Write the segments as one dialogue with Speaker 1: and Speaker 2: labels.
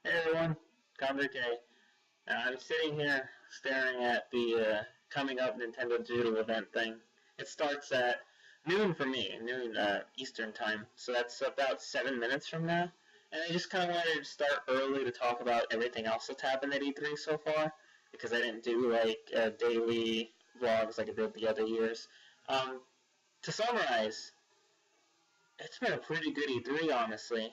Speaker 1: Hey everyone, Convert K. I'm sitting here staring at the coming up Nintendo Doodle event thing. It starts at noon for me, noon Eastern time, so that's about 7 minutes from now. And I just kind of wanted to start early to talk about everything else that's happened at E3 so far, because I didn't do like daily vlogs like I did the other years. To summarize, it's been a pretty good E3, honestly.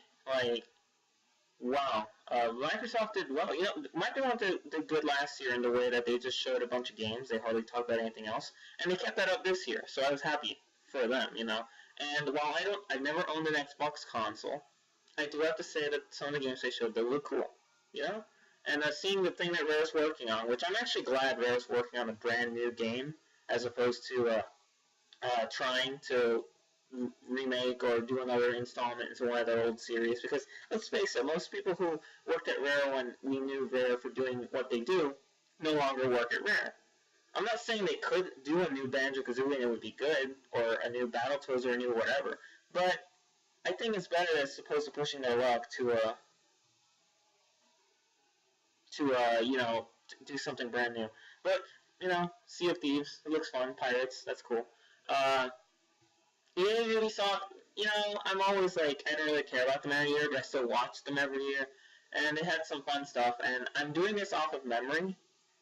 Speaker 1: Wow. Microsoft did well. Microsoft did good last year in the way that they just showed a bunch of games. They hardly talked about anything else. And they kept that up this year, so I was happy for them. And while I've never owned an Xbox console, I do have to say that some of the games they showed, they look cool. And seeing the thing that Rare's working on, which I'm actually glad Rare's working on a brand new game, as opposed to trying to remake or do another installment into one of their old series, because let's face it, most people who worked at Rare when we knew Rare for doing what they do no longer work at Rare. I'm not saying they could do a new Banjo-Kazooie and it would be good, or a new Battletoads or a new whatever, but I think it's better as opposed to pushing their luck to do something brand new. But, Sea of Thieves, it looks fun, Pirates, that's cool. EA Ubisoft, I'm always like, I don't really care about them every year, but I still watch them every year. And they had some fun stuff, and I'm doing this off of memory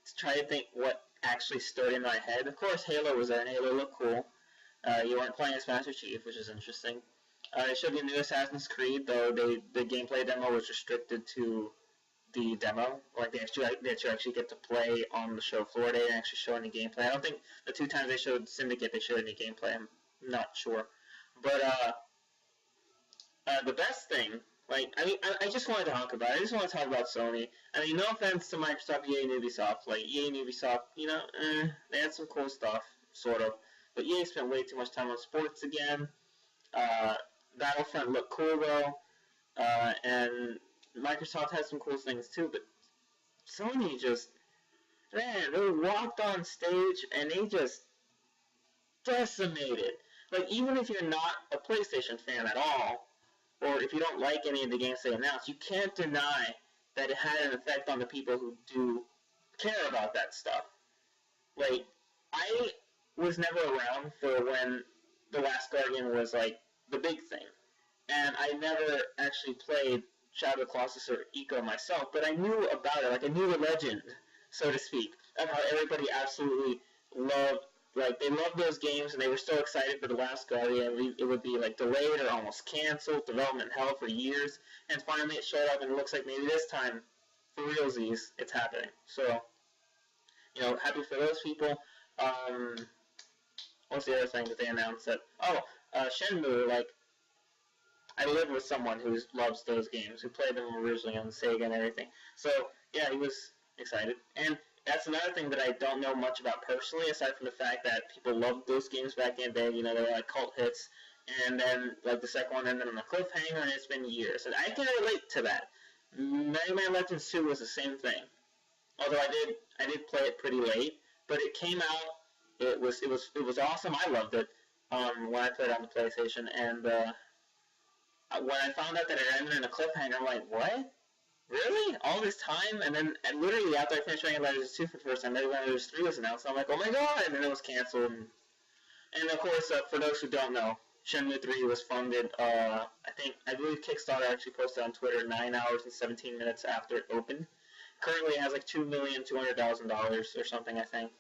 Speaker 1: to try to think what actually stood in my head. Of course, Halo was there, and Halo looked cool. You weren't playing as Master Chief, which is interesting. They showed the new Assassin's Creed, though the gameplay demo was restricted to the demo. Like, they actually get to play on the show floor. They didn't actually show any gameplay. I don't think the 2 times they showed Syndicate, they showed any gameplay. I'm not sure. But the best thing, I just want to talk about it. I just want to talk about Sony. I mean, no offense to Microsoft, EA, and Ubisoft. Like, EA and Ubisoft, they had some cool stuff, sort of. But EA spent way too much time on sports again. Battlefront looked cool, though. And Microsoft had some cool things, too. But Sony just, man, they walked on stage and they just decimated. Like, even if you're not a PlayStation fan at all, or if you don't like any of the games they announced, you can't deny that it had an effect on the people who do care about that stuff. Like, I was never around for when The Last Guardian was, like, the big thing. And I never actually played Shadow of the Colossus or Eco myself, but I knew about it. Like, I knew the legend, so to speak, of how everybody absolutely loved. Like, they loved those games, and they were so excited for The Last Guardian. It would be, like, delayed or almost canceled, development hell for years, and finally it showed up, and it looks like maybe this time, for realsies, it's happening. So, happy for those people. What's the other thing that they announced? Shenmue, like, I live with someone who loves those games, who played them originally on the Sega and everything. So, yeah, he was excited. And that's another thing that I don't know much about personally, aside from the fact that people loved those games back in the day. They were like cult hits, and then like the second one ended on a cliffhanger, and it's been years. And I can relate to that. Mega Man Legends 2 was the same thing. Although I did play it pretty late, but it came out. It was awesome. I loved it when I played it on the PlayStation, and when I found out that it ended in a cliffhanger, I'm like, what? Really? All this time? And literally after I finished Mega Man Legends 2 for the first time, Mega Man Legends 3 was announced, and I'm like, oh my god! And then it was canceled. And of course, for those who don't know, Shenmue 3 was funded, I believe Kickstarter actually posted on Twitter 9 hours and 17 minutes after it opened. Currently it has like $2,200,000 or something, I think.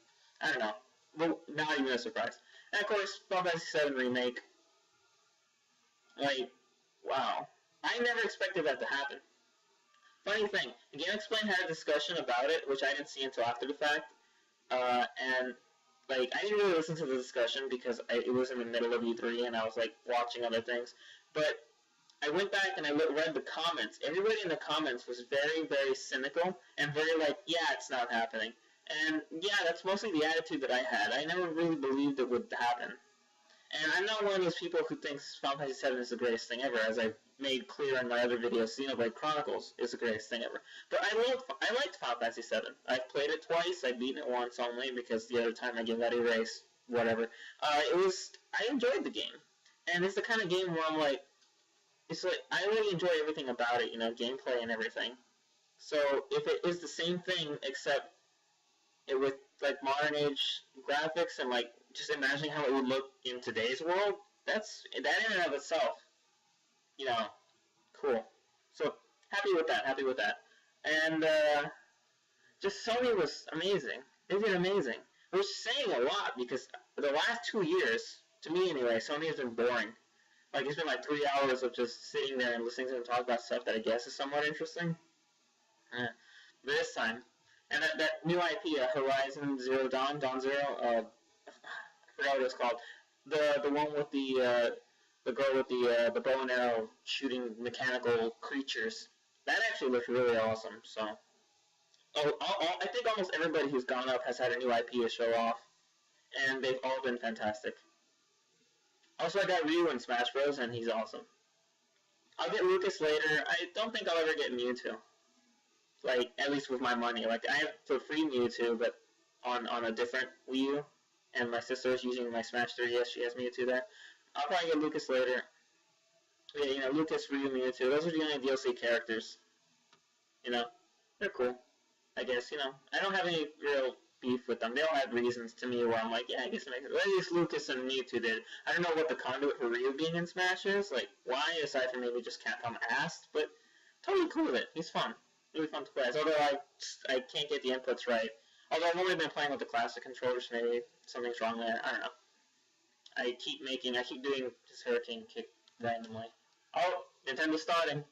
Speaker 1: I don't know. But not even a surprise. And of course, Final Fantasy VII Remake. Like, wow. I never expected that to happen. Funny thing, Game Explain had a discussion about it, which I didn't see until after the fact, and I didn't really listen to the discussion because it was in the middle of E3 and I was like watching other things. But I went back and I read the comments. Everybody in the comments was very, very cynical and very like, yeah, it's not happening. And yeah, that's mostly the attitude that I had. I never really believed it would happen. And I'm not one of those people who thinks Final Fantasy VII is the greatest thing ever, as I've made clear in my other videos. Xenoblade Chronicles is the greatest thing ever. But I liked Final Fantasy VII. I've played it twice. I've beaten it once only because the other time I gave that a race. Whatever. I enjoyed the game, and it's the kind of game where I'm like, I really enjoy everything about it. Gameplay and everything. So if it is the same thing except it with like modern age graphics and like just imagining how it would look in today's world, that's that in and of itself, you know, cool. So happy with that. Happy with that. And just Sony was amazing. They did amazing. Which is saying a lot because the last 2 years, to me anyway, Sony has been boring. Like it's been like 3 hours of just sitting there and listening to them talk about stuff that I guess is somewhat interesting. This time, and that new IP, Horizon Zero Dawn Zero, I forgot what it's called. The one with the girl with the bow and arrow shooting mechanical creatures. That actually looks really awesome. So, I think almost everybody who's gone up has had a new IP to show off, and they've all been fantastic. Also, I got Ryu in Smash Bros, and he's awesome. I'll get Lucas later. I don't think I'll ever get Mewtwo. Like, at least with my money. Like, I have for free Mewtwo, but on a different Wii U, and my sister's using my Smash 3DS, she has Mewtwo there. I'll probably get Lucas later. Yeah, you know, Lucas, Ryu, Mewtwo, those are the only DLC characters. You know, they're cool. I guess, you know, I don't have any real beef with them. They all have reasons to me where I'm like, yeah, I guess it makes sense. At least Lucas and Mewtwo did. I don't know what the conduit for Ryu being in Smash is. Like, why, aside from maybe just Capcom asked, but totally cool with it. He's fun. Really fun to play as. Although I can't get the inputs right. Although I've only been playing with the classic controllers, maybe something's wrong there. I don't know. I keep doing this hurricane kick randomly. Oh, Nintendo's starting.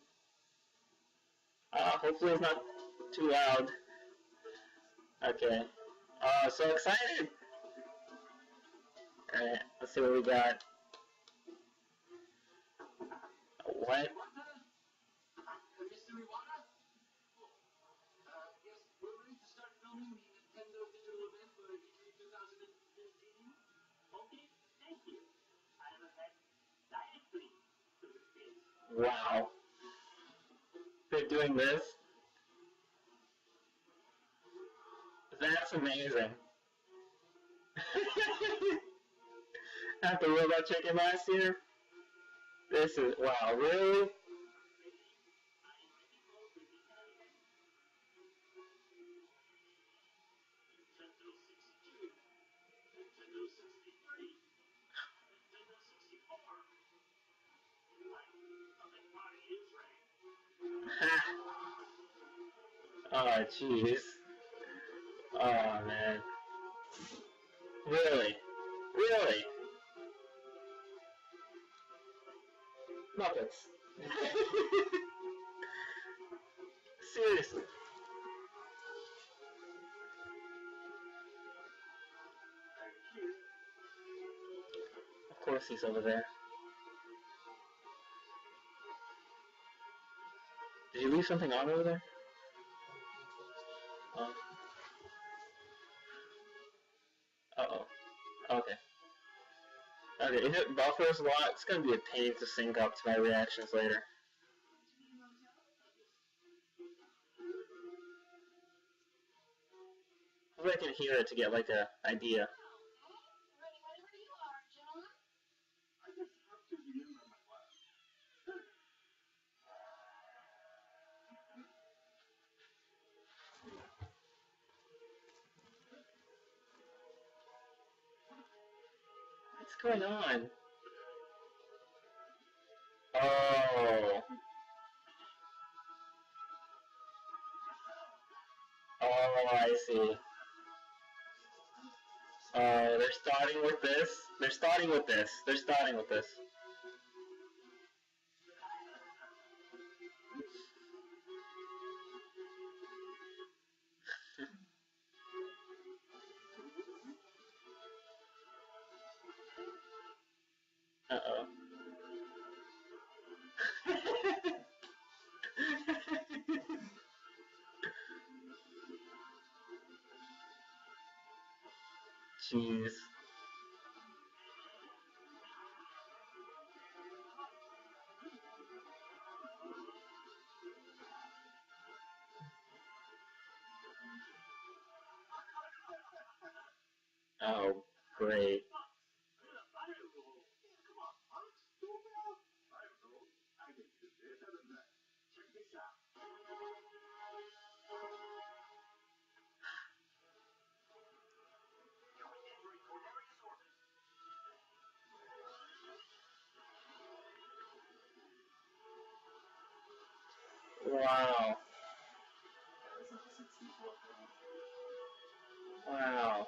Speaker 1: Hopefully it's not too loud. Okay. So excited! Alright, let's see what we got. What? Wow. They're doing this? That's amazing. After Robot Chicken last year? This is, wow, really? Oh, jeez. Oh, man. Really? Really? Muppets. Seriously. Of course he's over there. Did you leave something on over there? Oh. Uh-oh. Okay. Okay, if it buffers a lot, it's gonna be a pain to sync up to my reactions later. Hopefully I can hear it to get like a idea. What's going on? Oh. Oh, I see. Oh, they're starting with this? They're starting with this. They're starting with this. Uh-oh. Jeez. Oh, great. Wow. Wow.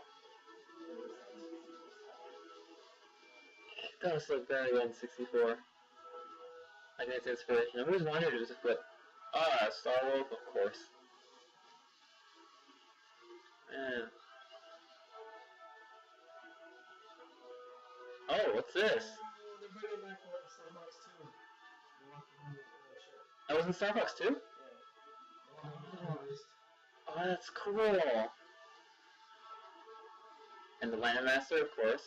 Speaker 1: That was look very good in 64. I guess inspiration. I always wanted to just put Star Wars, of course. Man. Oh, what's this?
Speaker 2: They're bringing back StarFox 2.
Speaker 1: That was in StarFox 2?
Speaker 2: Yeah.
Speaker 1: Oh, that's cool. And the Landmaster, of course.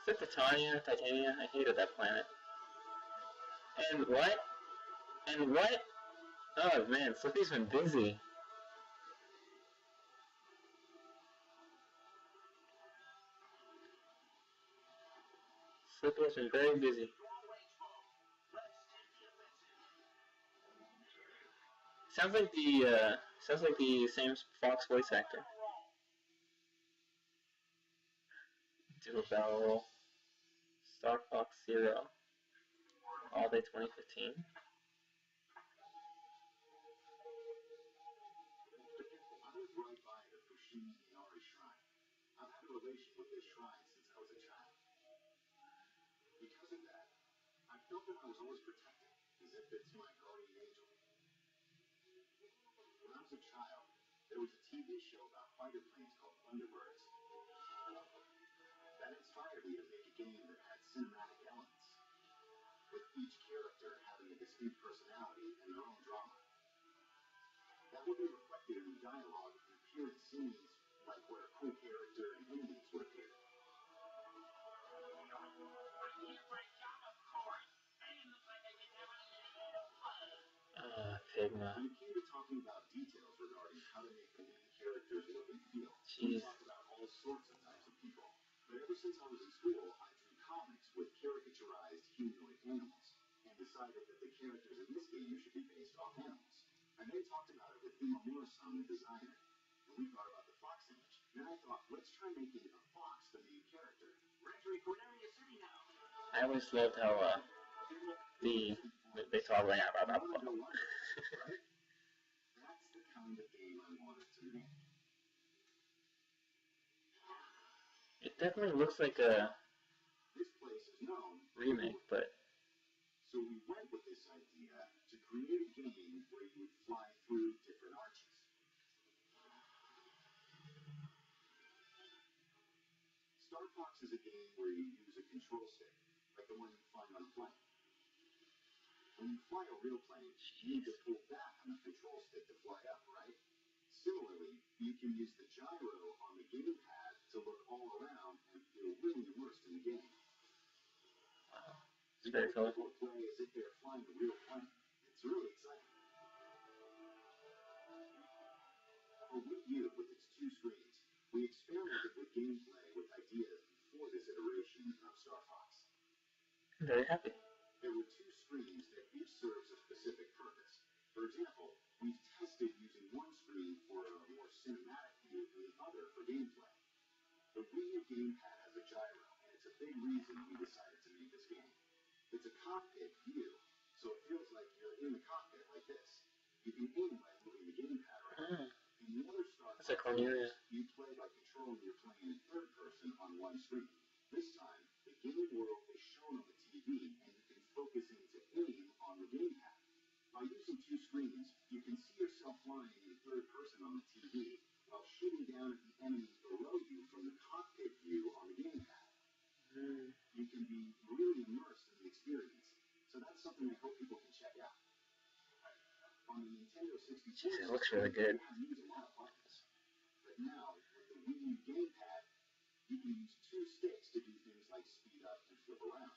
Speaker 1: Is it Titania? I hated that planet. And what? And what? Oh man, Slippy's been busy. Slippy has been very busy. Sounds like the same Fox voice actor. Do a barrel roll. StarFox Zero. All Day 2015.
Speaker 3: I've had a relation with this shrine since I was a child. Because of that, I felt that I was always protected, as if it's my guardian angel. When I was a child, there was a TV show about fighter planes called Thunderbirds. That inspired me to make a game that had cinematic elements, with each character having a distinct personality and their own drama. That would be reflected in the dialogue and appear in scenes like where a cool character and enemies would appear.
Speaker 1: Figma.
Speaker 3: When it came to talking about details regarding how to make the main characters look and feel,
Speaker 1: Jeez.
Speaker 3: we talked about all sorts of types of people. But ever since I was in school, I drew comics with caricaturized humanoid animals, and decided that the characters in this game should be based off animals. And they talked about it with Emil Morrison, the designer, and we thought about the fox image. Then I thought, let's try making a fox the main character.
Speaker 1: I always loved how they talk like
Speaker 3: right? That's the kind of game I wanted to make.
Speaker 1: It definitely looks like a
Speaker 3: This place is known
Speaker 1: remake, but
Speaker 3: so we went with this idea to create a game where you would fly through different arches. StarFox is a game where you use a control stick, like the one you find on a plane. When you fly a real plane, you need to pull back on the control stick to fly up, right? Similarly, you can use the gyro on the gamepad to look all around and feel really immersed in the game.
Speaker 1: it's very colorful.
Speaker 3: People play as if they're flying a real plane. It's really exciting. For Wii U, with its 2 screens, we experimented with gameplay with ideas before this iteration of StarFox.
Speaker 1: I'm very happy.
Speaker 3: There were 2 screens that each serves a specific purpose. For example, we've tested using one screen for a more cinematic view and the other for gameplay. The Wii U gamepad has a gyro, and it's a big reason we decided to make this game. It's a cockpit view, so it feels like you're in the cockpit like this. You can aim by moving the gamepad around. In the other StarFox games, you play by controlling your plane in third person on one screen. This time, the game world is shown on the TV, and you can focus in to aim on the gamepad. By using 2 screens, you can see yourself flying in third person on the TV, while shooting down at the enemies below you from the cockpit view on the gamepad. You can be really immersed in the experience, so that's something I hope people can check out. On the Nintendo 64,
Speaker 1: it looks really good.
Speaker 3: You use a lot of buttons, but now with the Wii U gamepad, you can use 2 sticks to do things like speed up and flip around.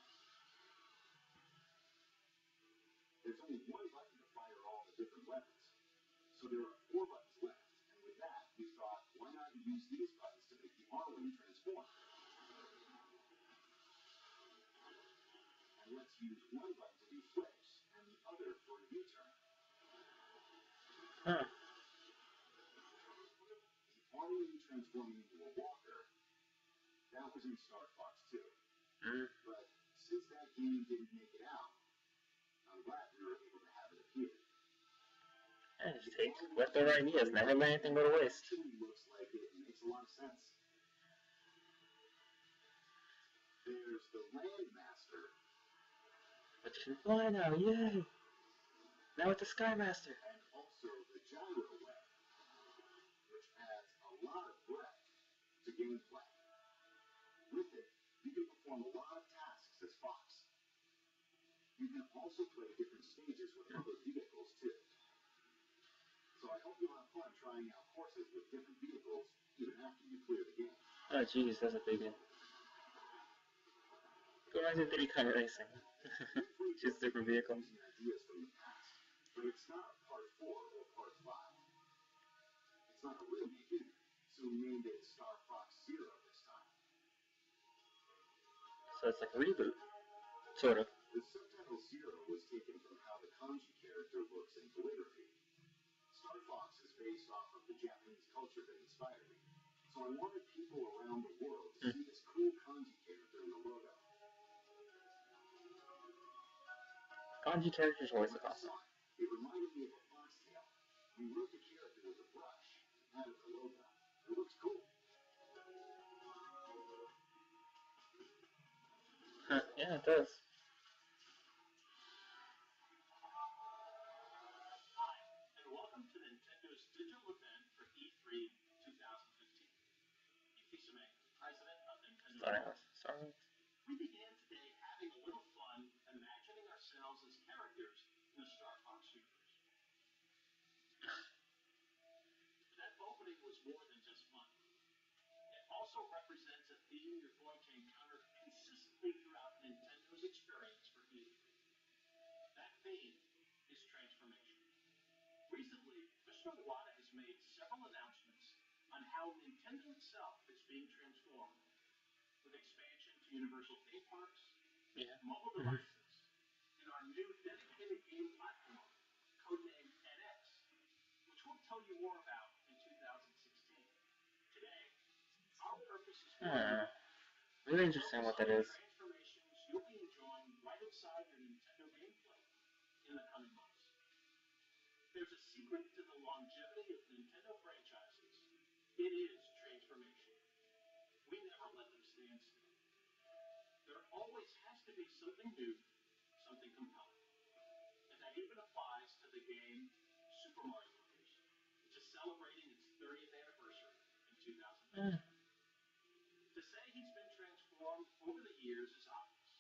Speaker 3: There's only one button to fire all the different weapons, so there are 4 buttons left, and with that, we thought, why not use these buttons to make the R-Wing transform? And let's use one button to do flips, and the other for a U-turn. The R-Wing transforming into a walker, that was in StarFox 2. But since that game didn't make it out, I'm glad we were able to have it appear.
Speaker 1: take leftover ideas. Never let anything go to waste.
Speaker 3: Actually looks like it makes a lot of sense. There's the Landmaster.
Speaker 1: But you can fly now, yay! Now with the Skymaster.
Speaker 3: And also the Gyro Web, which adds a lot of breadth to gameplay. With it, you can perform a lot of tasks as Fox. You can also play different stages with other vehicles too. So I hope you'll have fun trying out courses with different vehicles even after you clear the game.
Speaker 1: Oh jeez, that's a big one. Go back to 3D Kart Racing. Choose a different vehicle.
Speaker 3: Using ideas from the past, but it's not a part 4 or part 5. It's not a remake either, so we named it StarFox Zero this time.
Speaker 1: So it's like a reboot, sort of.
Speaker 3: The subtitle Zero was taken from how the kanji character looks in calligraphy. Star Fox is based off of the Japanese culture that inspired me, so I wanted people around the world to see this cool kanji character in the logo.
Speaker 1: Kanji characters always look awesome.
Speaker 3: It reminded me of a foxtail. We wrote the character with a brush and added the logo. It looks cool.
Speaker 1: Yeah, it does.
Speaker 4: Hi, and welcome to Nintendo's digital event for E3 2015. Ifisame, president of Nintendo.
Speaker 1: Sorry.
Speaker 4: We began today having a little fun imagining ourselves as characters in the Star Fox universe. That opening was more than just fun. It also represents a theme you're going to encounter consistently throughout Nintendo's experience for E3. That theme is transformation. Recently, Mr. Iwata has made several announcements on how Nintendo itself is being transformed, with expansion to Universal theme parks, mobile devices, and our new dedicated game platform, codenamed NX, which we'll tell you more about in 2016. Today, our purpose is
Speaker 1: really interesting what that is.
Speaker 4: transformations you'll be enjoying right inside your Nintendo gameplay in the coming months. There's a secret to the longevity of Nintendo franchises. It is transformation. We never let them stand still. There always has to be something new, something compelling. And that even applies to the game Super Mario Bros., which is celebrating its 30th anniversary in 2015. To say he's been transformed over the years is obvious.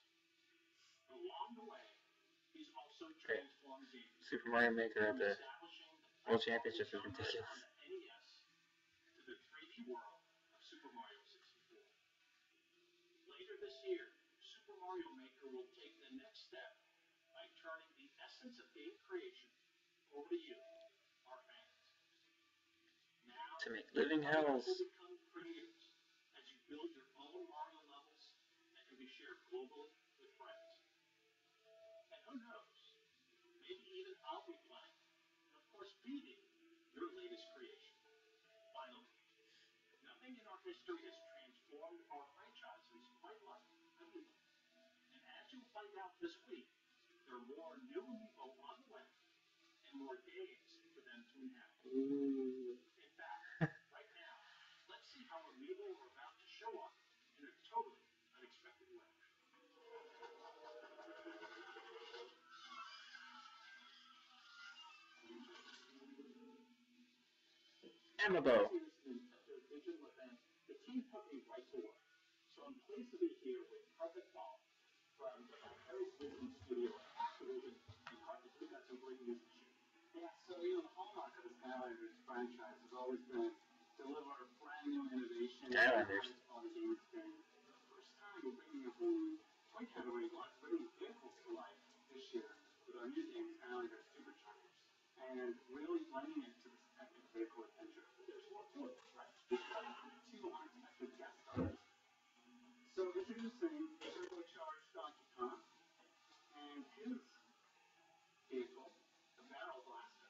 Speaker 4: But along the way, he's also transformed games.
Speaker 1: Super Mario Maker at the
Speaker 4: Establishing the
Speaker 1: World Championship is ridiculous.
Speaker 4: on the NES to the 3D world of Super Mario 64. Later this year, Super Mario Maker will take the next step by turning the essence of game creation over to you, our fans. Now,
Speaker 1: To make living hells.
Speaker 4: will become creators as you build your own Mario levels that can be shared globally with friends. And who knows, maybe even I'll be playing, and of course beating your latest creation. Finally, nothing in our history has transformed our franchises quite like Amiibo. And as you'll find out this week, there are more new Amiibo on the way, and more games for them to inhabit. In fact, right now, let's see how Amiibo are about to show up in a totally unexpected way.
Speaker 1: Amiibo.
Speaker 4: This year's Nintendo digital event, the team put me right to work. So I'm pleased to be here with Perfect Ball from the Vicarious Vision Studio at Activision, and Perfect, we've got some great news to share.
Speaker 2: Yeah, so the hallmark of the Skylanders franchise has always been deliver brand new innovation
Speaker 1: Skylanders.
Speaker 2: on the game experience. For the first time, we're bringing a whole new toy category to life, bringing vehicles to life this year with our new game, Skylanders Superchargers, and really blending it to this epic vehicle adventure. But there's more to it, right? We've got two unexpected guest stars. So introducing turbocharged Donkey Kong and his vehicle, the Barrel Blaster.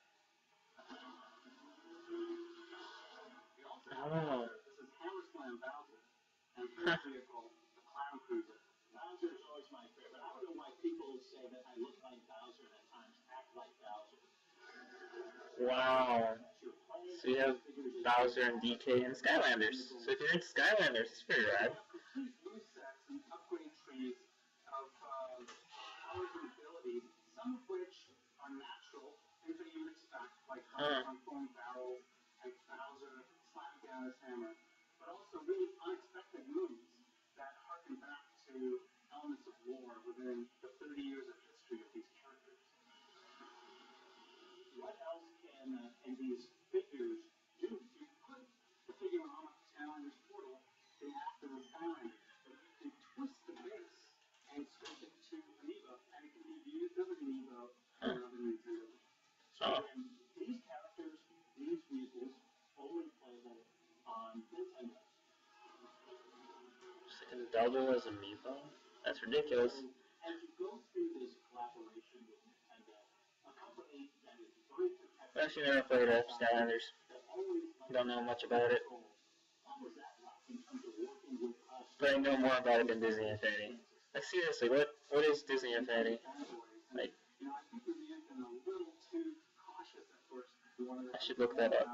Speaker 2: We also have this is Hammer Slam Bowser, and his vehicle, the Clown Cruiser.
Speaker 4: Bowser is always my favorite. I don't know why people say that I look like Bowser and at times act like Bowser.
Speaker 1: Wow. So you have Bowser and DK and Skylanders. So if you're into Skylanders, it's pretty rad.
Speaker 2: Complete move sets and upgrade trees of powers and abilities, some of which are natural, things that you would expect, like transform barrels, like Bowser slapping down his hammer, but also really unexpected moves that harken back to elements of lore within the 30 years of history of these characters.
Speaker 4: What else can these figures do?
Speaker 2: You put the figure on a Skylander's portal, they act as a Skylander, but you can twist the base and switch it to Amiibo, and it can be used as an Amiibo for another Nintendo.
Speaker 4: So then, these characters, these vehicles, only playable on Nintendo.
Speaker 1: Just like double as Amiibo? That's ridiculous.
Speaker 4: So, as you go through this collaboration with Nintendo, a company that is very protective,
Speaker 1: I've actually never played Skylanders. Don't know much about it.
Speaker 4: what was that like in terms of working with us?
Speaker 1: But I know more about it than Disney Infinity. Like seriously, what is Disney Infinity? Like,
Speaker 2: You know, I think we may have been a little too cautious at first. We wanted to
Speaker 1: I should look that up.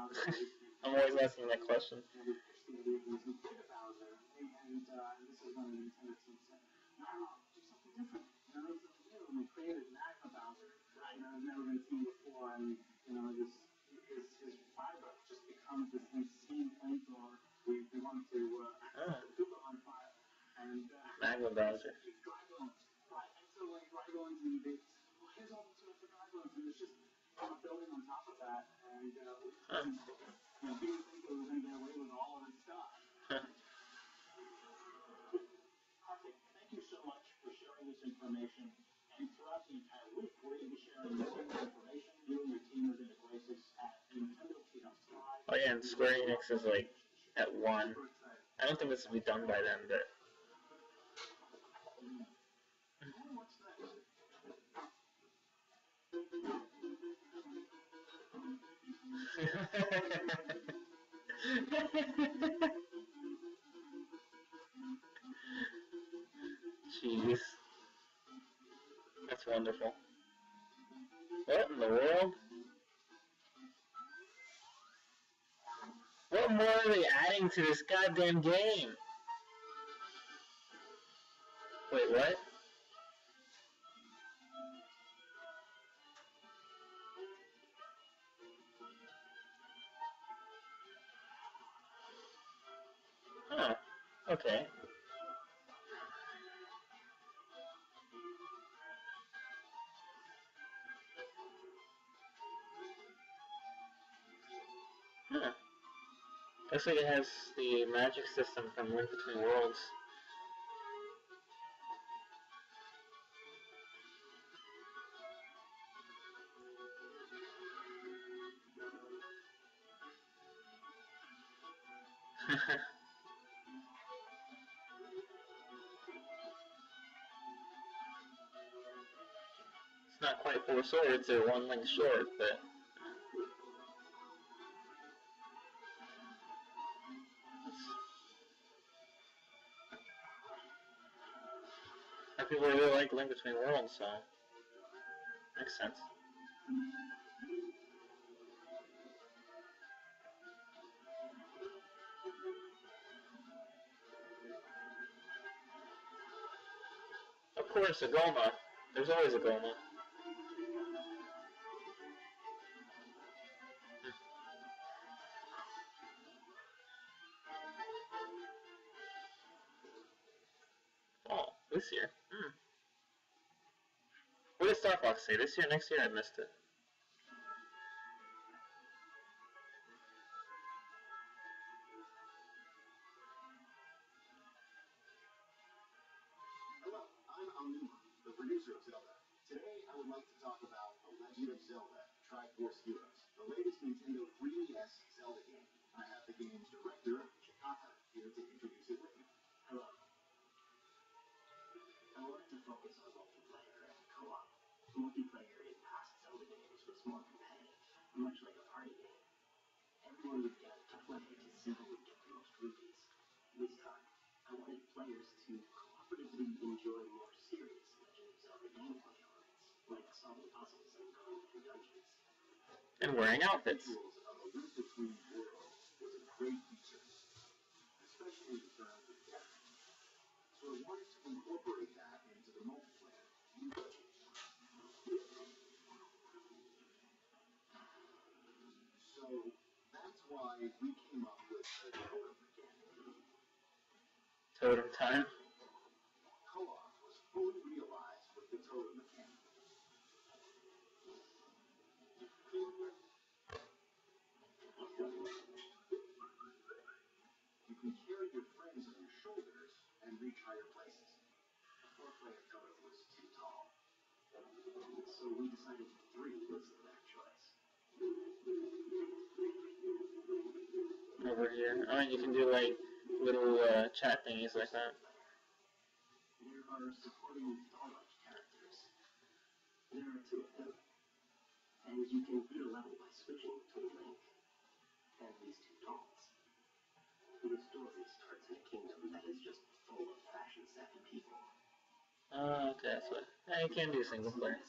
Speaker 1: I'm always asking that question.
Speaker 2: and we pitched the idea of using Big Bowser, and this is when the Nintendo team said, no, do something different. You know, do something new. And we created Magma Bowser. Right. You know, I've never been seen before, and you know, his fiber just becomes this insane flamethrower. We wanted to Koopa on fire, and
Speaker 1: Magma Bowser.
Speaker 2: dry bones. Right. And so like dry bones, and they, well, here's all the tools for dry bones, and it's just a building on top of that, and you know, we didn't think we were going to get away with all of this stuff.
Speaker 4: Karthik, thank you so much for sharing this information. And throughout the entire week, we're going to be sharing more information. You and your team are going to grace us at Nintendo Treehouse Live.
Speaker 1: Oh yeah, and Square Enix is like at 1. I don't think this will be done by then, but.
Speaker 4: What's next?
Speaker 1: Jeez. That's wonderful. What in the world? What more are they adding to this goddamn game? Wait, what? Huh. Okay. Huh. Looks like it has the magic system from Link Between Worlds. It's not quite 4 swords, they're 1 link short, but... People really like Link Between Worlds, so... Makes sense. Of course, a Goma. There's always a Goma. Oh, this year. What did StarFox say? This year, next year? I missed it.
Speaker 3: Hello, I'm Alnuma, the producer of Zelda. Today, I would like to talk about The Legend of Zelda, Triforce Heroes, the latest Nintendo 3DS Zelda game. I have the game's director, Chikata, here to introduce it with me.
Speaker 4: Hello. I wanted to focus on multiplayer and co-op. Multiplayer in past Zelda games was more competitive, much like a party game. Everyone would get to play to see who would get the most rupees. This time, I wanted players to cooperatively enjoy more serious Legend of Zelda gameplay elements, like solving puzzles and going through dungeons.
Speaker 1: And wearing outfits.
Speaker 3: Visuals of a link-between world was a great feature, especially in terms of characters. So I wanted to incorporate that into the multiplayer. So that's why we came up with the totem mechanic.
Speaker 1: Totem time.
Speaker 3: Co-op was fully realized with the totem mechanic. You can carry your friends on your shoulders and reach higher places. A 4-player totem was too tall, so we decided 3 was the better choice.
Speaker 1: Over here. Oh, and you can do like little chat thingies like that.
Speaker 3: There are supporting dialogue characters. There are 2 of them. And you can beat a level by switching between Link and these 2 dolls. The story starts in a kingdom that is just full of fashion-savvy people.
Speaker 1: Oh, okay, that's what. Yeah, you can do single player.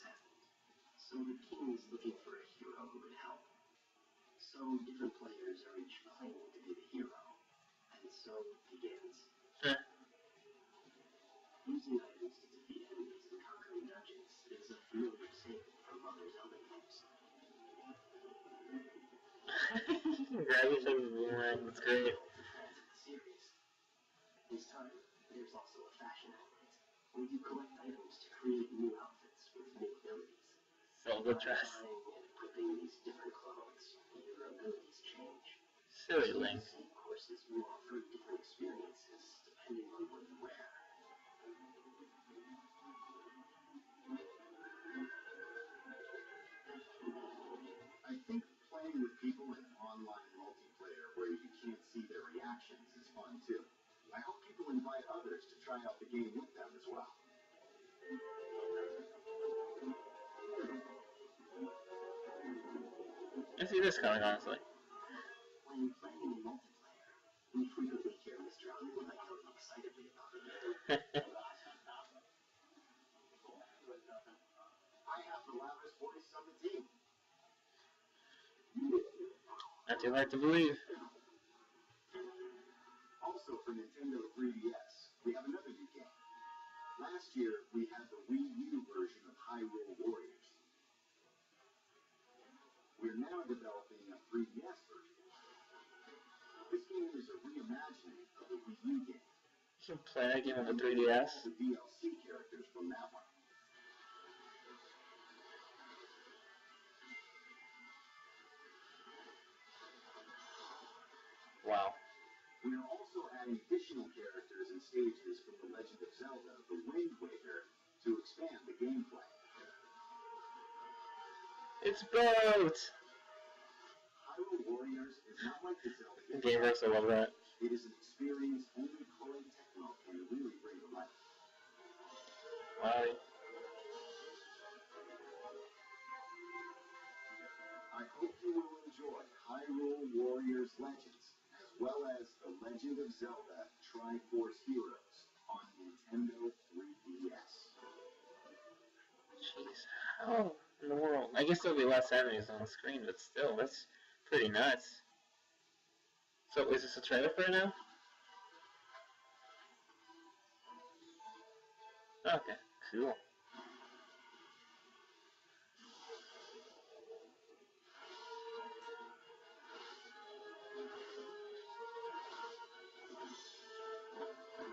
Speaker 3: So the king is looking for a hero who would help. So different players are each claiming to be the hero. And so it begins. Using items to defeat enemies and conquering dungeons is a familiar staple from other Zelda games.
Speaker 1: You can grab each other's boomerang, that's great.
Speaker 3: Fans of the series. This time, there's also a fashion element, where you collect items to create new outfits with new abilities.
Speaker 1: Zelda dress.
Speaker 3: By buying and equipping these different clothes, your abilities change.
Speaker 1: Silly Link.
Speaker 3: Same courses will offer different experiences depending on what you wear. I think playing with people in online multiplayer where you can't see their reactions is fun too. I hope people invite others to try out the game with them as well.
Speaker 1: I see this coming, honestly.
Speaker 3: When playing in multiplayer, we frequently hear Mr. Underwood yelling excitedly about the game. I have the loudest voice on the team.
Speaker 1: Not too hard to believe.
Speaker 3: Also for Nintendo 3DS, we have another new game. Last year, we had the Wii U version of Hyrule Warriors. We're now developing a 3DS version. This game is a reimagining of the Wii U game.
Speaker 1: You can play that game on the 3DS.
Speaker 3: The DLC characters from that one.
Speaker 1: Wow.
Speaker 3: We are also adding additional characters and stages from The Legend of Zelda: The Wind Waker to expand the gameplay.
Speaker 1: It's both!
Speaker 3: Hyrule Warriors is not like the Zelda game.
Speaker 1: Gamers, I love that.
Speaker 3: It is an experience only Koei Tecmo can really bring to life.
Speaker 1: Wow.
Speaker 3: I hope you will enjoy Hyrule Warriors Legends, as well as The Legend of Zelda Triforce Heroes on Nintendo 3DS.
Speaker 1: Jeez, how in the world? I guess there'll be less enemies on the screen, but still, that's pretty nuts. So, is this a trailer for it now? Okay, cool.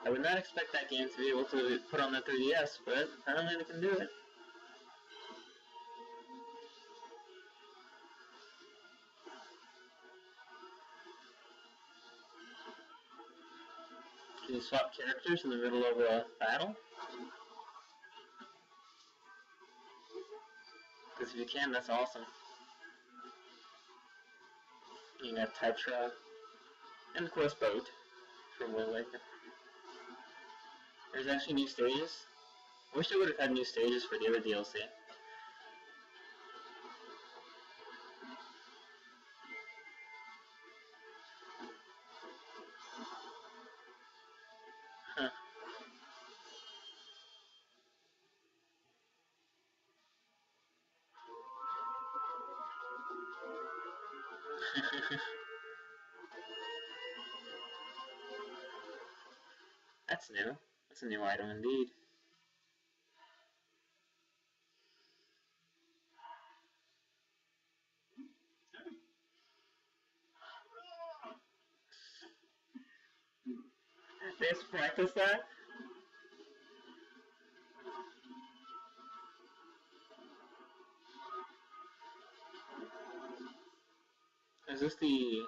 Speaker 1: I would not expect that game to be able to put on the 3DS, but apparently they can do it. Can you swap characters in the middle of a battle? Because if you can, that's awesome. You can have Tetra, and of course Boat from Wind Waker. There's actually new stages. I wish they would have had new stages for the other DLC. Huh. That's new. That's a new item indeed. Let's practice that. Is this the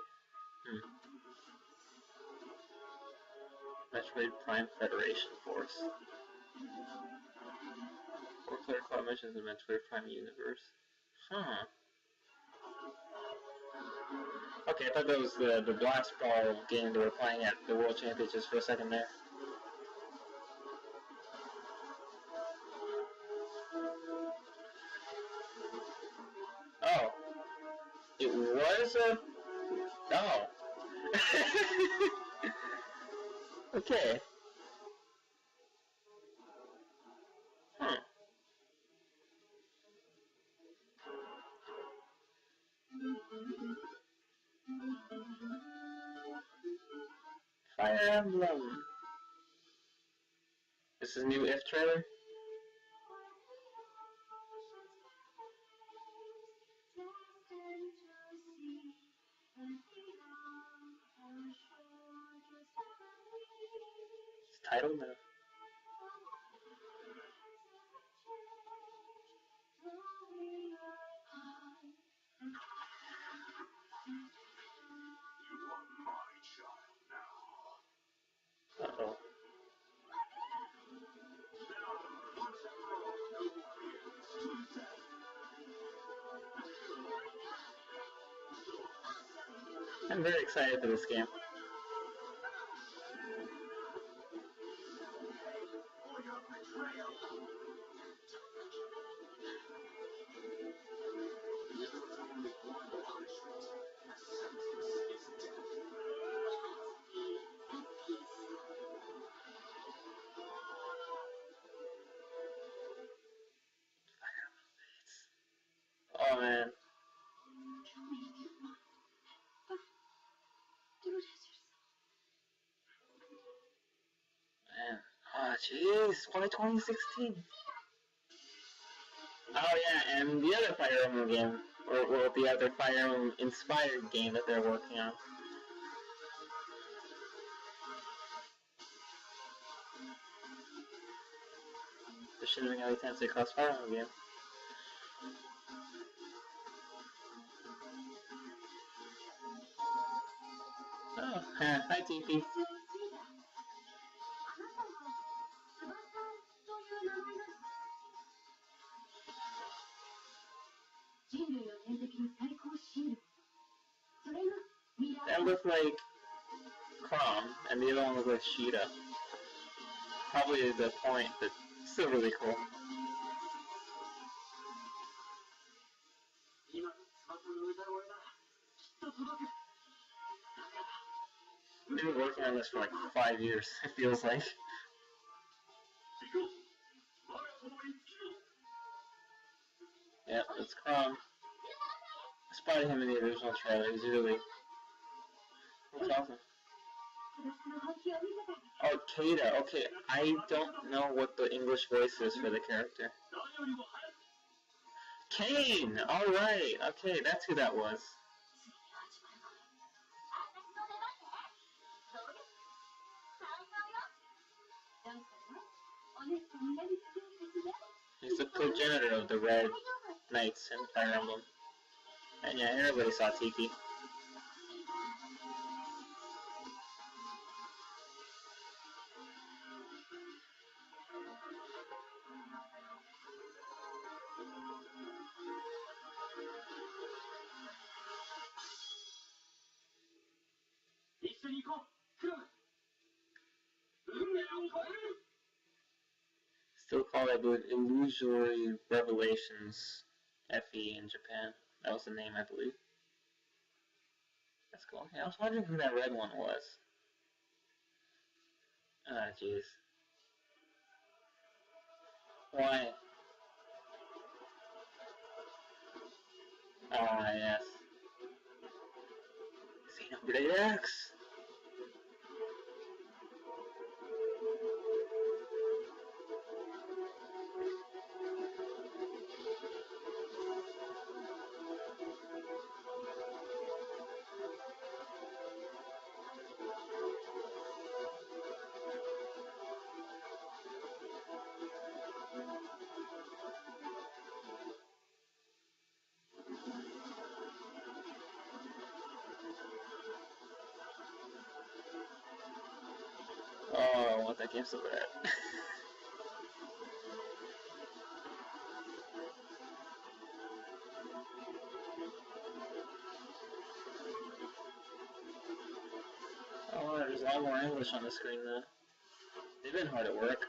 Speaker 1: Metroid Prime Federation Force? 4-player co-op missions in the Metroid Prime universe. Huh. Okay, I thought that was the Blast Ball game they were playing at the World Championships for a second there. Oh. It was a... Oh. Okay. Huh. Fire Emblem. This is a new If trailer? It's titled now. Uh-oh. I'm very excited for this game. Oh man. Man. Oh jeez, why 2016? Oh yeah, and the other Fire Emblem game, or the other Fire Emblem inspired game that they're working on. The Shin Megami Tensei Cross Fire Emblem game. Oh, hi TP. That looked like Crom, and the other one looked like Sheeta. Probably the point, but still really cool. We've been working on this for like 5 years, it feels like. Yep, it's Crom. I spotted him in the original trailer, he's really... Looks awesome. Oh, Kata, okay, I don't know what the English voice is for the character. Kane! Alright, okay, that's who that was. He's the progenitor of the Red Knights in Fire Emblem. And yeah, everybody saw Tiki. Still called, I believe, Illusory Revelations FE in Japan. That was the name, I believe. That's cool. Yeah, I was wondering who that red one was. Ah, jeez. Why? Ah, yes. Xenoblade X! Oh, I want that game so bad. Oh, there's a lot more English on the screen though. They've been hard at work.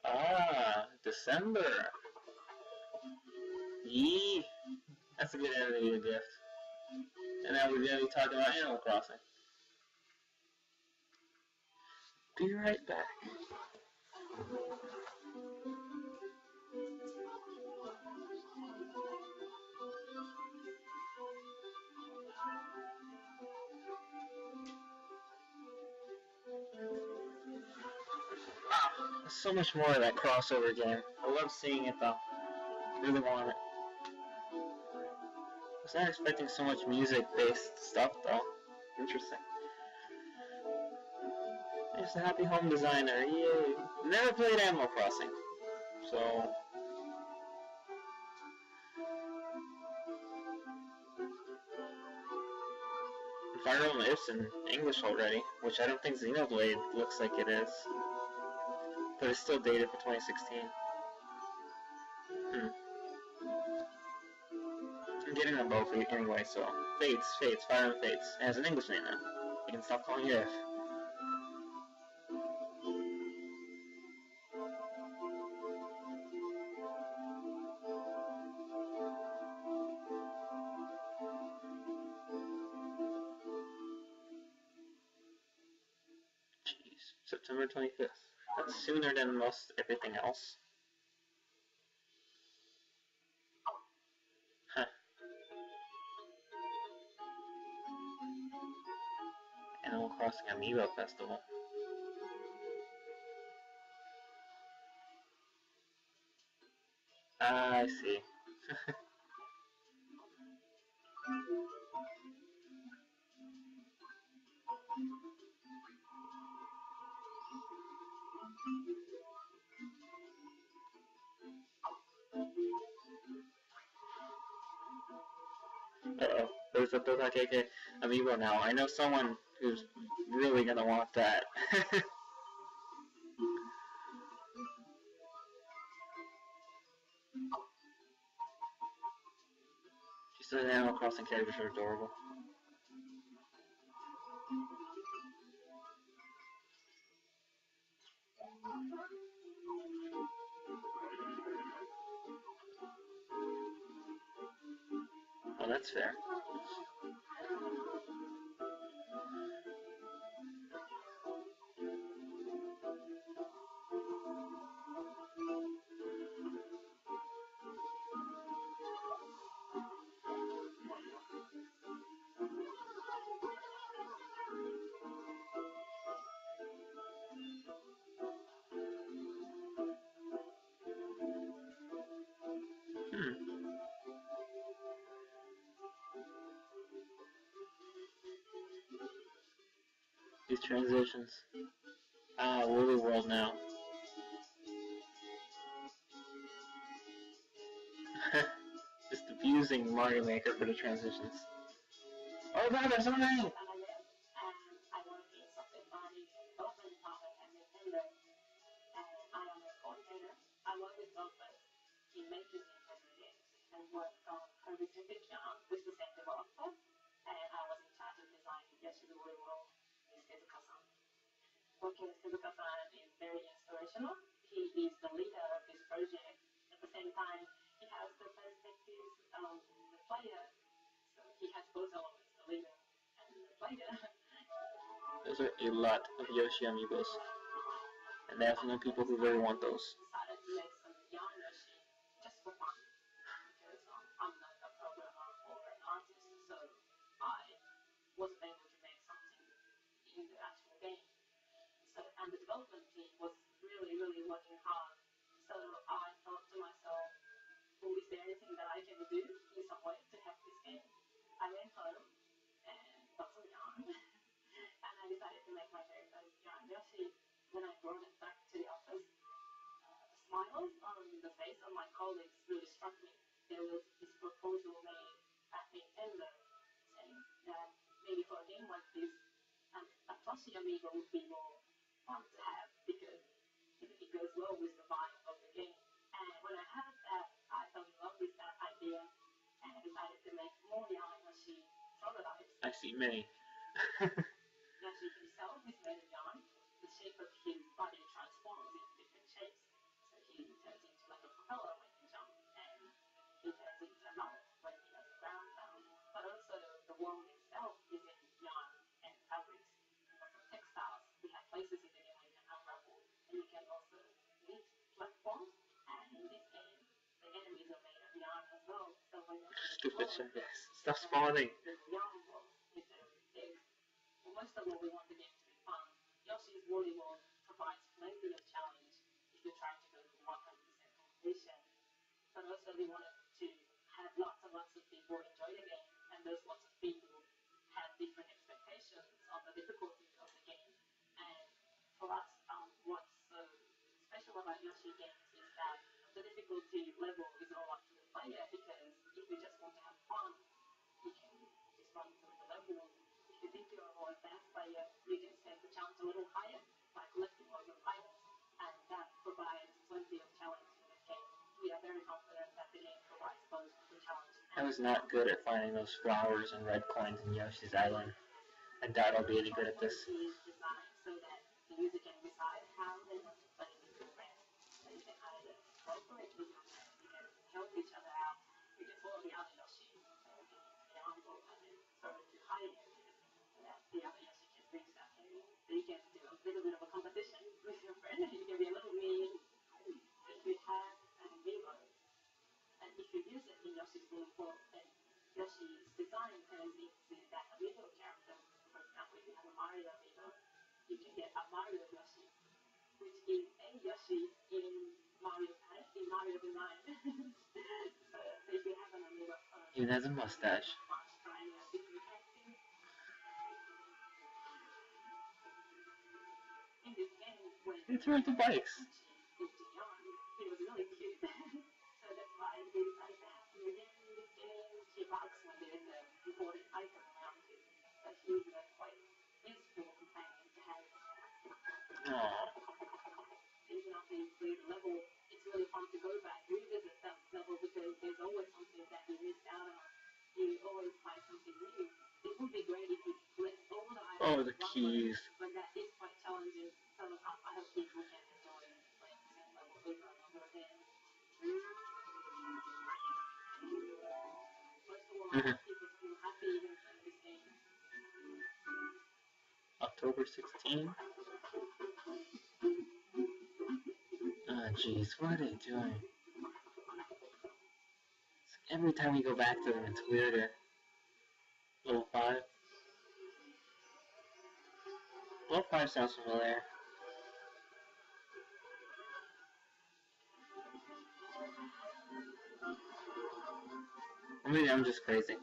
Speaker 1: Ah, December. Yee. That's a good end of the gift. And now we're going to be talking about Animal Crossing. Be right back. There's so much more of that crossover game. I love seeing it though. Really want it. I was not expecting so much music-based stuff though. Interesting. Just a happy home designer. Yay. Never played Animal Crossing. So Fire Emblem is in English already, which I don't think Xenoblade looks like it is. But it's still dated for 2016. I'm getting them both anyway, so. Fates, Fire Emblem Fates. It has an English name now. You can stop calling it F. Jeez, September 25th. That's sooner than most everything else. Huh. Animal Crossing Amiibo Festival. I see. Uh-oh, there's a KK Amiibo now. I know someone who's really gonna want that. Just the Animal Crossing characters are adorable. Oh, that's fair. These transitions. Ah, Woolly World now. Just abusing Mario Maker for the transitions. Oh god, there's something!
Speaker 5: Okay, so Luca-san is very inspirational. He is the leader of this project. At the same time, he has the perspective of the player. So he has both elements, the leader and the player.
Speaker 1: Those are a lot of Yoshi amiibos. And there's no people who really want those.
Speaker 5: Decided to make some young Yoshi just for fun. Because I'm not a programmer or an artist, so I wasn't able to make something in the actual game. So, and the development team was really, really working hard. So I thought to myself, well, is there anything that I can do in some way to help this game? I went home and got some yarn, and I decided to make my very first yarn Yoshi. When I brought it back to the office, the smiles on the face of my colleagues really struck me. There was this proposal made at Nintendo saying that maybe for a game like this, a plushie amiibo would be more fun to have because it goes well with the vibe of the game. And when I heard that, I fell in love with that idea and I decided to make more yarn Yoshi prototypes.
Speaker 1: I see many.
Speaker 5: Yoshi himself is made of yarn. The shape of his body transforms into different shapes. So he turns into like a propeller when he jumps, and he turns into a mouth when he has a ground sound. But also the world itself is in yarn and fabrics. And also textiles. We have places in the game where you can unravel, and you can also knit platforms. And in this game, the enemies are made of yarn as well. So when you're
Speaker 1: Stupid yes. Stop spawning.
Speaker 5: the yarn world instead of eggs. Most of all, we want the game to be fun. Yoshi's Woolly World provides plenty of challenge if you're trying to go for 100% completion. But also, we wanted to have lots and lots of people enjoy the game, and those lots of people have different expectations on the difficulty of the game. And for us, what's so special about Yoshi games is that the difficulty level is all up to the player, because if you just want to have fun, you can just run through the level. If you think you're a more advanced player, you can set the challenge a little higher by collecting lots of items, and that provides plenty of challenge in this game. We are very confident that the game provides both the challenge and
Speaker 1: I was not good at finding those flowers and red coins in Yoshi's Island. I doubt I'll be any good at this.
Speaker 5: is designed so that the user can decide how they want to play with their friends. So you can either cooperate with your friends, you can help each other out, you can follow the other Yoshi, the envelope, and then throw it to higher areas so that the other Yoshi can reach that area. So you can do a little bit of a competition with your friend, and you can be a little mean. If you have an amiibo, and if you use it in Yoshi's Woolly World, then Yoshi's design turns into that amiibo character. For example, if you have a Mario amiibo, you can get a Mario Yoshi, which is a Yoshi in Mario design. So if you have an amiibo,
Speaker 1: Even has a mustache.
Speaker 5: trying a different character. In this game, when
Speaker 1: He threw the bikes.
Speaker 5: young, he was really cute. So that's why they decided to have him again in this game. He barks when there's an important item around him. So he's a quite useful companion to have.
Speaker 1: Aww.
Speaker 5: Even after you clear the level, it's really fun to go back, revisit that level, because there's always something that you missed out on. You always find something new. It would be great if you collect all the items.
Speaker 1: Oh, the keys.
Speaker 5: But that is quite challenging. So I hope people can enjoy playing the same level over and over again. First of all, I hope people feel happy even playing this game.
Speaker 1: October 16th. Ah, jeez, what are they doing? Every time we go back to them, it's weirder. Level 5. Level 5 sounds familiar. Or maybe I'm just crazy.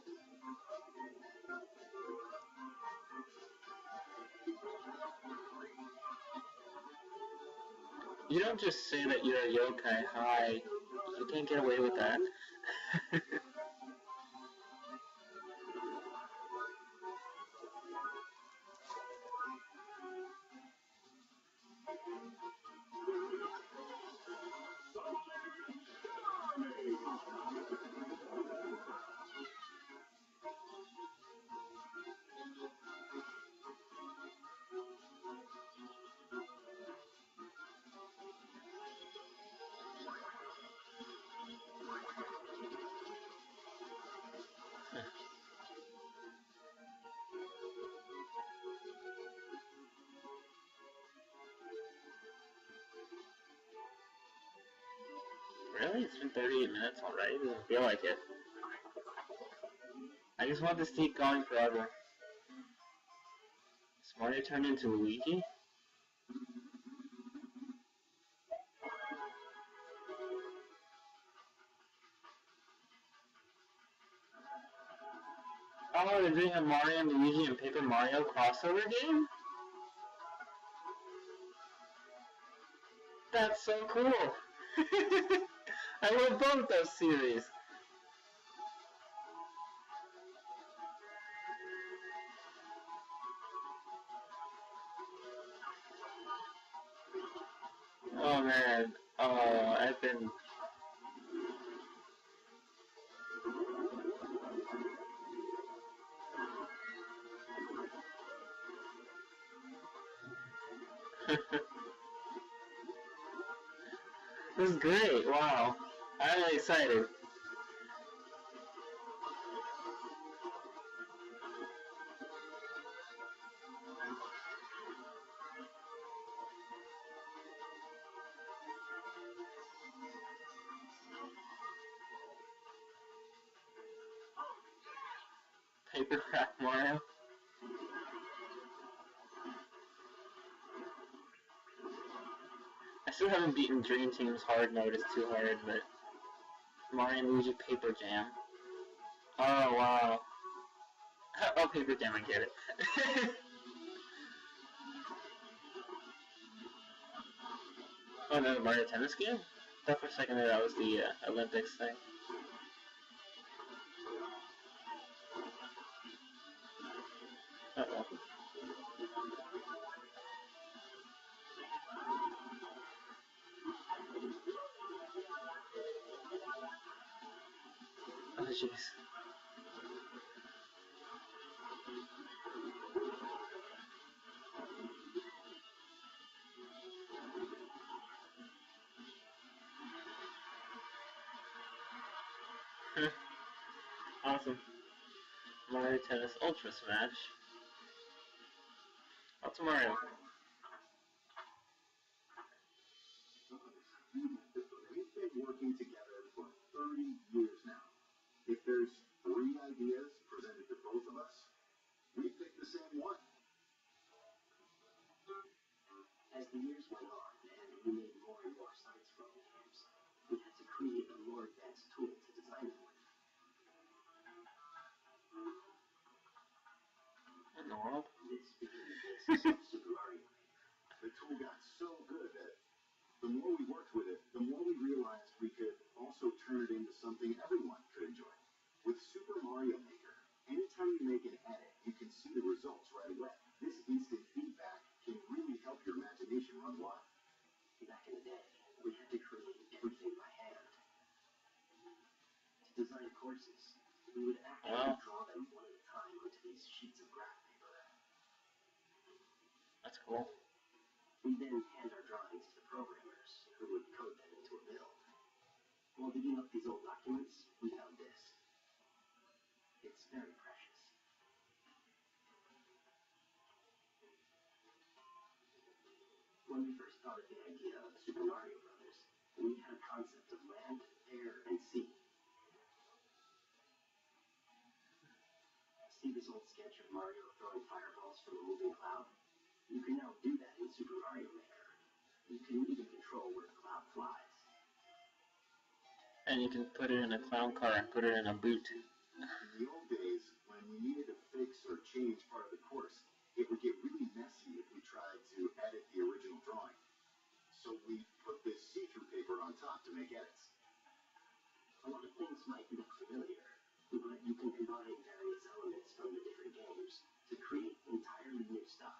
Speaker 1: You don't just say that you're a yokai. Hi. You can't get away with that. Really? It's been 38 minutes already? It doesn't feel like it. I just want this to keep going forever. Is Mario turned into Luigi? Oh, they're doing a Mario and Luigi and Paper Mario crossover game? That's so cool! I love both those series. Oh man, I've been... This is great, wow. I'm really excited. Paper Craft Mario. I still haven't beaten Dream Team's hard mode, it's too hard, but... Mario and Luigi Paper Jam. Oh, wow. Oh, Paper Jam, I get it. Oh, no, the Mario Tennis game? I thought for a second that was the Olympics thing. Uh-oh. Oh, jeez. Awesome. Mario Tennis Ultra Smash. What's Mario?
Speaker 3: We've been working together for 30 years now. If there's 3 ideas presented to both of us, we pick the same one.
Speaker 6: As the years went on and we made more and more side-scrolling games, we had to create a more advanced tool to design them with.
Speaker 1: What in the world?
Speaker 6: This became the basis of Super Mario Maker.
Speaker 3: The tool got so good that the more we worked with it, the more we realized we could also turn it into something everyone could enjoy. With Super Mario Maker, anytime you make an edit, you can see the results right away. This instant feedback can really help your imagination run wild.
Speaker 6: Back in the day, we had to create everything by hand. To design courses, we would actually draw them one at a time onto these sheets of graph paper.
Speaker 1: That's cool.
Speaker 6: We then hand our drawings to the programmers, who would code them into a build. While digging up these old documents, we found this. It's very precious. When we first thought of the idea of Super Mario Brothers, we had a concept of land, air, and sea. See this old sketch of Mario throwing fireballs from a moving cloud? You can now do that in Super Mario Maker. You can even control where the cloud flies.
Speaker 1: And you can put it in a clown car and put it in a boot.
Speaker 3: In the old days, when we needed to fix or change part of the course, it would get really messy if we tried to edit the original drawing. So we put this see-through paper on top to make edits.
Speaker 6: A lot of things might look familiar, but you can combine various elements from the different games to create entirely new stuff.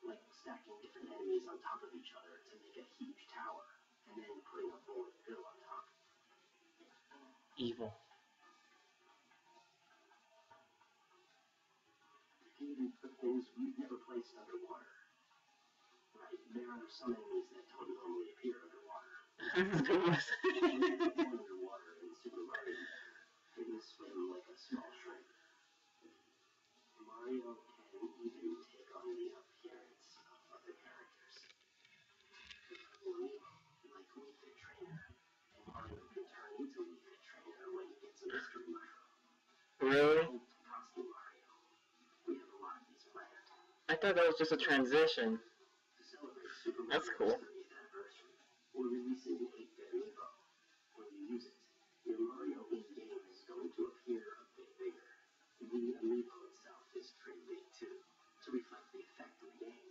Speaker 6: Like stacking different enemies on top of each other to make a huge tower, and then putting a bowl of fill on top.
Speaker 1: Evil.
Speaker 6: You can even put things we've never placed underwater. Right, there are some enemies that don't normally appear underwater. Underwater in Super Mario Maker, they can swim like a small shrimp. Mario can even take on the appearance of other characters. Like Meet the Trainer.
Speaker 1: I thought that was just a transition.
Speaker 6: To celebrate Super
Speaker 1: That's
Speaker 6: Mario's
Speaker 1: cool.
Speaker 6: 30th anniversary, we're releasing the 8-bit amiibo. When you use it, your Mario in-game is going to appear a bit bigger. The amiibo itself is pretty big too, to reflect the effect of the game.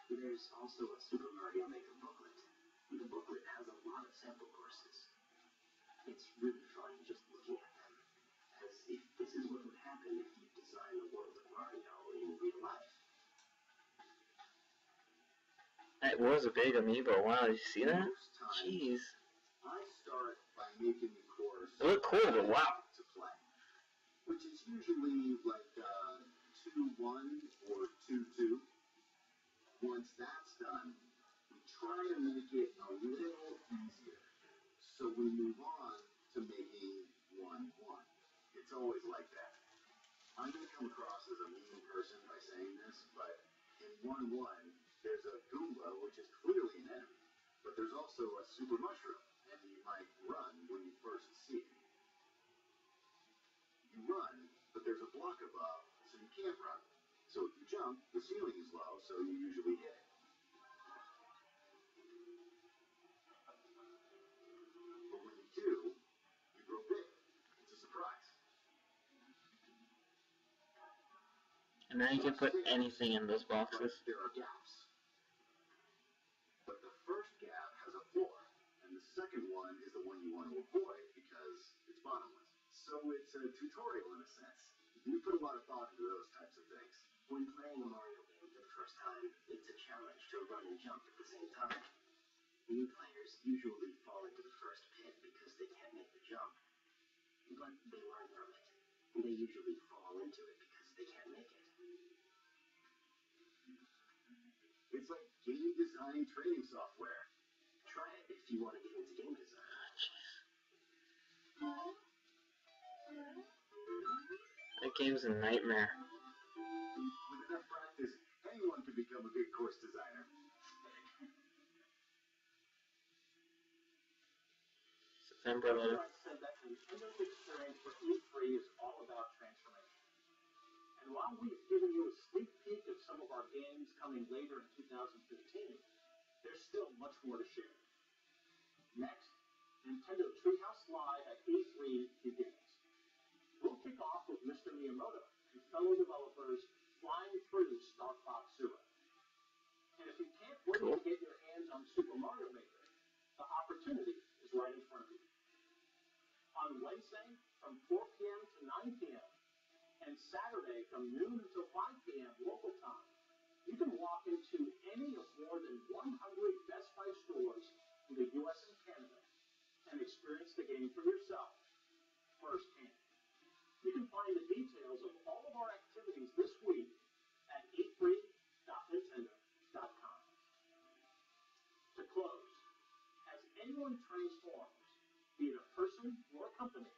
Speaker 6: There's also a Super Mario Maker booklet. The booklet has a lot of sample courses. It's really fun just looking at them, as if this is what would happen if you design the world of Mario in real life.
Speaker 1: That was a big amiibo. Wow, did you see that? Jeez.
Speaker 3: I start by making the course
Speaker 1: It looked cool, but wow.
Speaker 3: to play, which is usually like 2-1 or 2-2. Once that's done, we try to make it a little easier. So we move on to making 1-1. It's always like that. I'm going to come across as a mean person by saying this, but in 1-1, there's a Goomba, which is clearly an enemy. But there's also a super mushroom, and you might run when you first see it. You run, but there's a block above, so you can't run. So if you jump, the ceiling is low, so you usually hit it. But when you do, you grow big. It's a surprise.
Speaker 1: And now you can put anything in those boxes.
Speaker 3: There are gaps. But the first gap has a floor, and the second one is the one you want to avoid because it's bottomless. So it's a tutorial in a sense. We put a lot of thought into those types of things.
Speaker 6: When playing a Mario game for the first time, it's a challenge to run and jump at the same time. New players usually fall into the first pit because they can't make the jump, but they learn from it. They usually fall into it because they can't make it.
Speaker 3: It's like game design training software.
Speaker 6: Try it if you want to get into game design.
Speaker 1: That game's a nightmare.
Speaker 3: With enough practice, anyone can become a good course designer.
Speaker 1: September 11th.
Speaker 4: I said that Nintendo's experience for E3 is all about transformation. And while we've given you a sneak peek of some of our games coming later in 2015, there's still much more to share. Next, Nintendo Treehouse Live at E3 begins. We'll kick off with Mr. Miyamoto and fellow developers flying through StarFox Zero. And if you can't wait to get your hands on Super Mario Maker, the opportunity is right in front of you. On Wednesday, from 4 p.m. to 9 p.m., and Saturday from noon until 5 p.m. local time, you can walk into any of more than 100 Best Buy stores in the U.S. and Canada and experience the game for yourself firsthand. You can find the details of all of our activities this week at e3.nintendo.com. To close, as anyone transforms, be it a person or a company,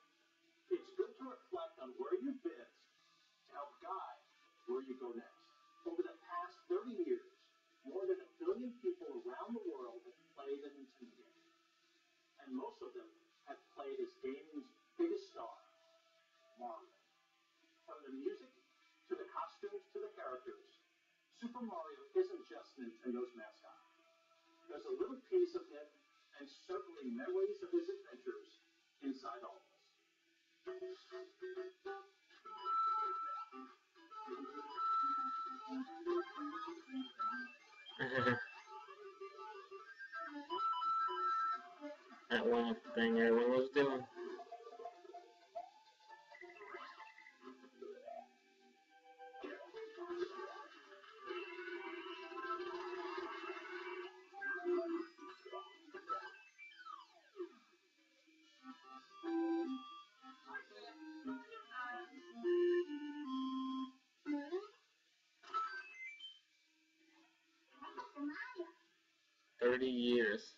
Speaker 4: it's good to reflect on where you've been to help guide where you go next. Over the past 30 years, more than 1 billion people around the world have played a Nintendo game. And most of them have played as gaming's biggest star, Mario. From the music, to the costumes, to the characters, Super Mario isn't just Nintendo's mascot. There's a little piece of him, and certainly memories of his adventures, inside all of us.
Speaker 1: That one thing everyone was doing.
Speaker 5: Mario.
Speaker 1: 30 years.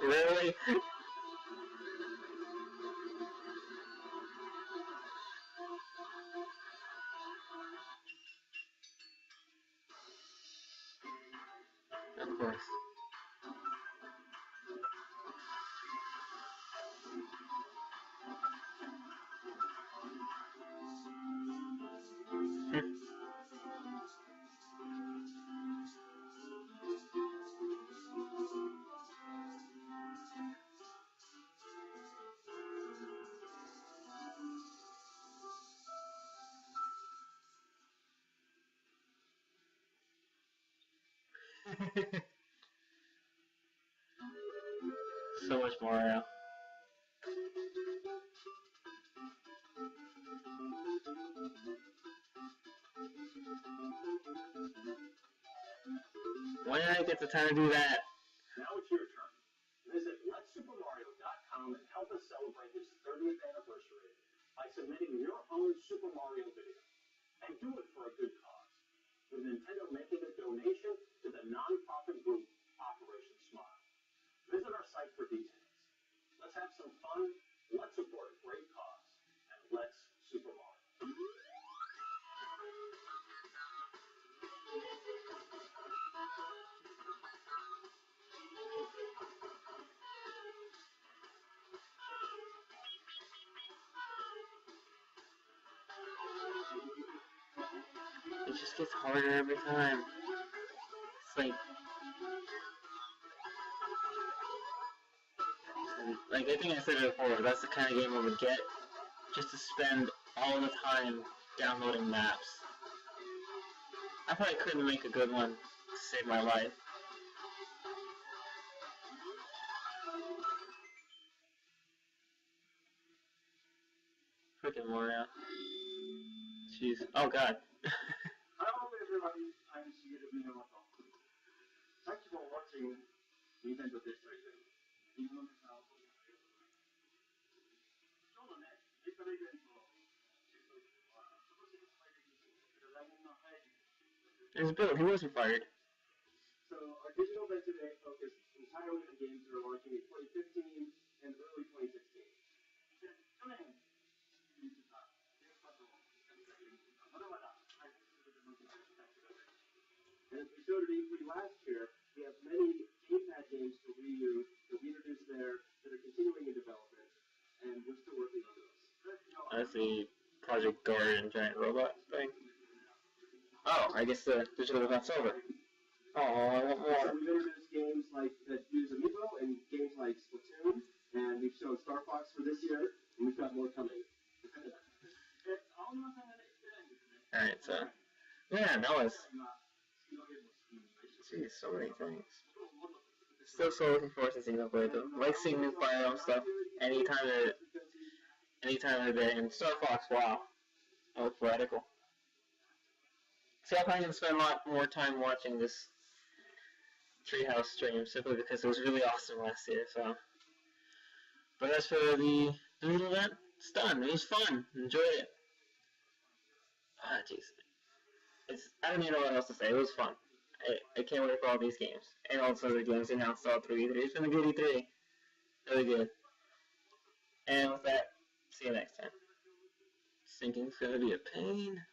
Speaker 1: Really? Of course. So much more now. Why did I get the time to do that?
Speaker 6: Now it's your turn. Visit LetSuperMario.com and help us celebrate this 30th anniversary by submitting your own Super Mario video. And do it for a good cause, with Nintendo making a donation to the non-profit group Operation Smile. Visit our site for details. Let's have some fun, let's support a great cause, and let's Super Mario.
Speaker 1: It just gets harder every time. It's like I think I said it before, that's the kind of game I would get just to spend all the time downloading maps. I probably couldn't make a good one to save my life. Freaking Mario. Jeez. Oh god.
Speaker 6: Hello everybody, I'm Shigeru Minamoto. Thank you for watching Nintendo District. 今日のね、デジタルイベントは今年発売できるんですけど、来年の早い時期。
Speaker 1: There's Bill, he wasn't fired.
Speaker 6: So our digital event today focused entirely on games that are launching in 2015 and early 2016. で、去年リリースしたゲームパッドを使ったゲームがまだまだ開発するので期待してください。And as we showed at E3 last year, we have many gamepad games for Wii U that we introduced there that are continuing in development, and we're still working on those.
Speaker 1: That's the Project Guardian giant robot thing. Oh, I guess the digital event's over. Oh, I want more.
Speaker 6: So we've introduced games like that use Amiibo and games like Splatoon, and we've shown StarFox for this year, and we've got more coming.
Speaker 1: Alright, so yeah, that was geez, so many things. Still so looking forward to Xenoblade though. Like seeing new Fire Emblem stuff anytime of the day. And StarFox, wow. That was radical. See, I'm probably going to spend a lot more time watching this Treehouse stream simply because it was really awesome last year, so. But as for the little event, it's done. It was fun. Enjoyed it. Ah, jeez. I don't even know what else to say. It was fun. I can't wait for all these games. And also the games announced all through E3. It's been a good E3. Really good. And with that, see you next time. Syncing's gonna be a pain.